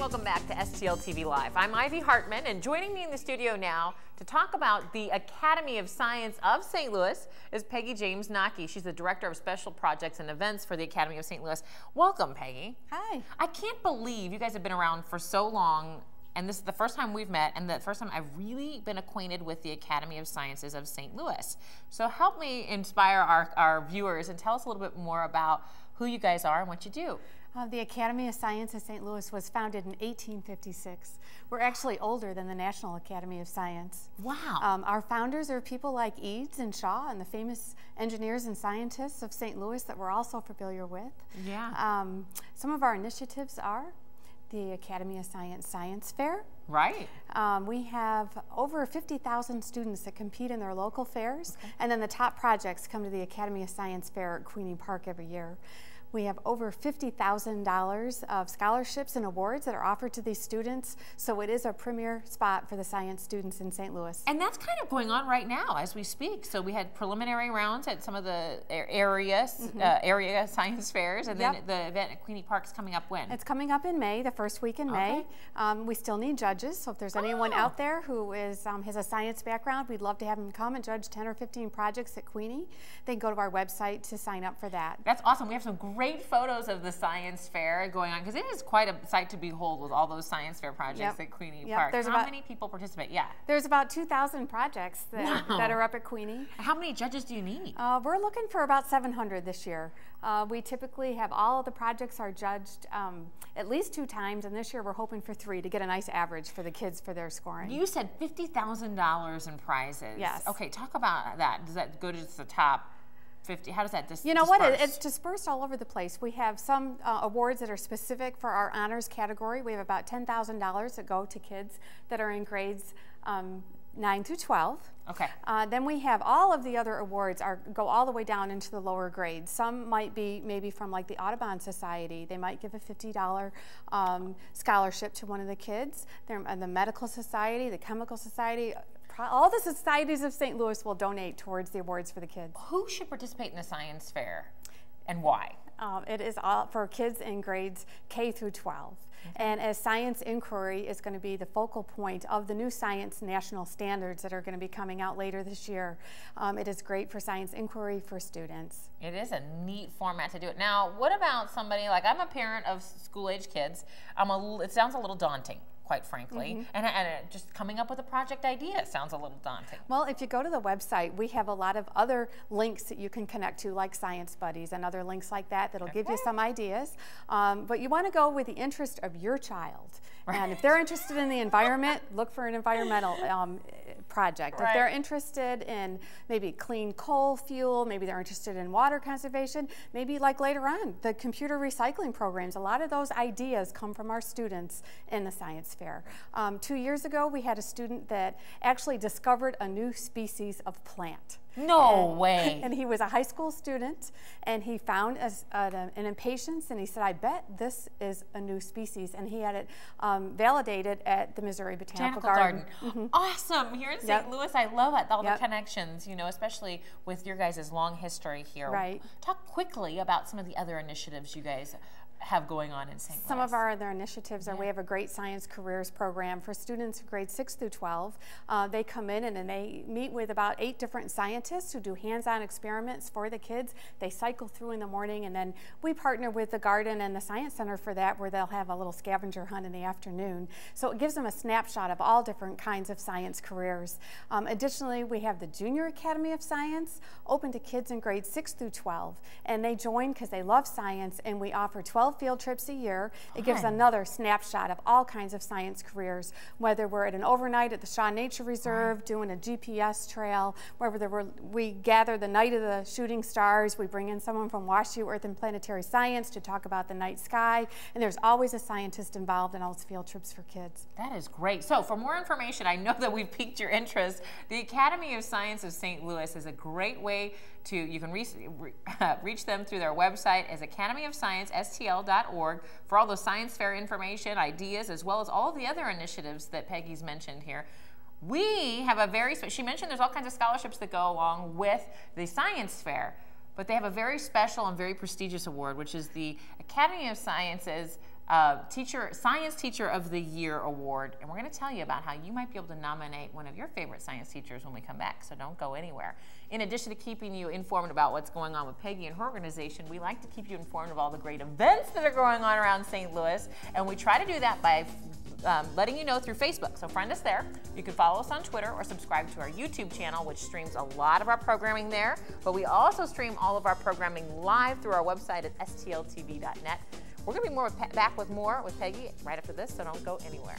welcome back to STL TV Live. I'm Ivy Hartman, and joining me in the studio now to talk about the Academy of Science of St. Louis is Peggy James Naki. She's the Director of Special Projects and Events for the Academy of St. Louis. Welcome, Peggy. Hi. I can't believe you guys have been around for so long, and this is the first time we've met, and the first time I've really been acquainted with the Academy of Sciences of St. Louis. So help me inspire our viewers and tell us a little bit more about who you guys are and what you do. The Academy of Science of St. Louis was founded in 1856. We're actually older than the National Academy of Science. Wow. Our founders are people like Eads and Shaw and the famous engineers and scientists of St. Louis that we're also familiar with. Yeah. Some of our initiatives are the Academy of Science Science Fair. Right. We have over 50,000 students that compete in their local fairs, and then the top projects come to the Academy of Science Fair at Queenie Park every year. We have over $50,000 of scholarships and awards that are offered to these students, so it is a premier spot for the science students in St. Louis. And that's kind of going on right now as we speak. So we had preliminary rounds at some of the area science fairs, and then the event at Queenie Park is coming up when? It's coming up in May, the first week in May. We still need judges, so if there's anyone out there who is, has a science background, we'd love to have them come and judge 10 or 15 projects at Queenie. They can go to our website to sign up for that. That's awesome. We have some great photos of the science fair going on, because it is quite a sight to behold with all those science fair projects at Queenie Park. How many people participate? Yeah. There's about 2,000 projects that, that are up at Queenie. How many judges do you need? We're looking for about 700 this year. We typically have all of the projects are judged at least 2 times, and this year we're hoping for 3 to get a nice average for the kids for their scoring. You said $50,000 in prizes. Yes. Okay, talk about that. Does that go to the top 50? How does that disperse? You know what? It's dispersed all over the place. We have some awards that are specific for our honors category. We have about $10,000 that go to kids that are in grades 9 through 12. Okay. Then we have all of the other awards go all the way down into the lower grades. Some might be maybe from like the Audubon Society. They might give a $50 scholarship to one of the kids. The Medical Society, the Chemical Society. All the societies of St. Louis will donate towards the awards for the kids. Who should participate in the science fair and why? It is all for kids in grades K through 12. And as Science Inquiry is going to be the focal point of the new science national standards that are going to be coming out later this year, it is great for Science Inquiry for students. It is a neat format to do it. Now, what about somebody, like I'm a parent of school-age kids, it sounds a little daunting, quite frankly, and just coming up with a project idea sounds a little daunting. Well, if you go to the website, we have a lot of other links that you can connect to, like Science Buddies and other links like that that'll give you some ideas. But you want to go with the interest of your child. And if they're interested in the environment, look for an environmental project. If they're interested in maybe clean coal fuel, maybe they're interested in water conservation, maybe like later on, the computer recycling programs, a lot of those ideas come from our students in the science fair. 2 years ago, we had a student that actually discovered a new species of plant. No way. And he was a high school student, and he found an impatiens, and he said, I bet this is a new species. And he had it validated at the Missouri Botanical Garden. Awesome. Here in St. Louis, I love it. All the connections, you know, especially with your guys' long history here. Right. Talk quickly about some of the other initiatives you guys have going on in St. Louis. Some of our other initiatives are we have a great science careers program for students grades 6 through 12. They come in and they meet with about 8 different scientists who do hands-on experiments for the kids. They cycle through in the morning, and then we partner with the garden and the Science Center for that, where they'll have a little scavenger hunt in the afternoon. So it gives them a snapshot of all different kinds of science careers. Additionally, we have the Junior Academy of Science open to kids in grades 6 through 12, and they join because they love science, and we offer 12 field trips a year. It gives another snapshot of all kinds of science careers, whether we're at an overnight at the Shaw Nature Reserve, doing a GPS trail, whether we gather the night of the shooting stars, we bring in someone from WashU Earth and Planetary Science to talk about the night sky, and there's always a scientist involved in all those field trips for kids. That is great. So for more information, I know that we've piqued your interest. The Academy of Science of St. Louis is a great way to, you can reach them through their website as academyofsciencestl.org for all the science fair information, ideas, as well as all the other initiatives that Peggy's mentioned here. We have a she mentioned there's all kinds of scholarships that go along with the science fair, but they have a very special and very prestigious award, which is the Academy of Sciences Science Teacher of the Year award, and we're going to tell you about how you might be able to nominate one of your favorite science teachers when we come back, so don't go anywhere. In addition to keeping you informed about what's going on with Peggy and her organization, we like to keep you informed of all the great events that are going on around St. Louis, and we try to do that by letting you know through Facebook. So friend us there. You can follow us on Twitter or subscribe to our YouTube channel, which streams a lot of our programming there. But we also stream all of our programming live through our website at stltv.net. We're going to be back with more with Peggy right after this, so don't go anywhere.